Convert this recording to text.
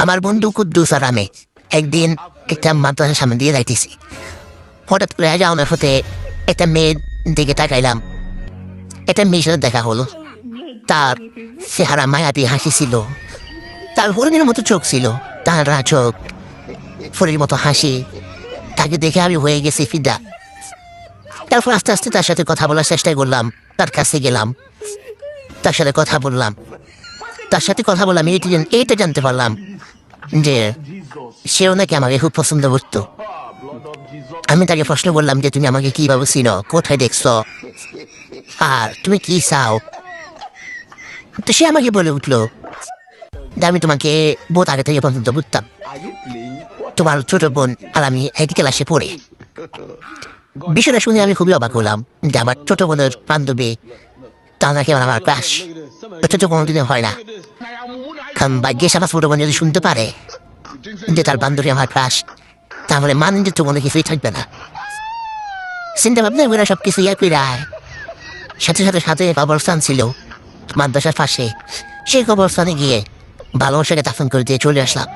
আমার বন্ধু কুদ্দুস আর আমি একদিন একটা মাদ্রাসার সামনে দিয়ে যাইতেছি। হঠাৎ করে যাওয়ার হতে একটা মেয়ের দিকে তাকাইলাম। একটা মেয়ের সাথে দেখা হলো। তার চেহারা মায়াবী হাসি ছিল, তার হরিণের মতো চোখ ছিল, তার চোখ ফরির মতো হাসি। তাকে দেখে আমি হয়ে গেছি ফিদা। তারপর আস্তে আস্তে তার সাথে কথা বলার চেষ্টা করলাম, তার কাছে গেলাম, তার সাথে কথা বললাম। তার সাথে কথা বললাম এইটা জানতে পারলাম যে সেও নাকি আমাকে খুব পছন্দ করতো। আমি তাকে প্রশ্ন করলাম যে তুমি আমাকে কিভাবে চিনো, কোথায় দেখছো, আর তুমি কি চাও? তো সে আমাকে বলে উঠলো যে আমি তোমাকে বহুত আগে থেকে পছন্দ করতাম। তোমার ছোট বোন আর আমি একই ক্লাসে পড়ে। বিষয়টা শুনে আমি খুবই অবাক হলাম যে আমার ছোট বোনের বান্ধবী, তা নাকি আমার ক্লাস। এটা তো কোনোদিনে হয় না, কারণ ভাগ্যে আমার ছোট বোন যদি শুনতে পারে যে তার বান্ধবী আমার ক্লাস, তাহলে মানে তো কোনো কিছুই থাকবে না। চিন্তা ভাবনা করে সব কিছু ইয়ে পিড়ায়। সাথে সাথে সাথে কবরস্থান ছিল মাদ্রাসার পাশে, সেই কবরস্থানে গিয়ে ভালোবাসাকে দাফন করে দিয়ে চলে আসলাম।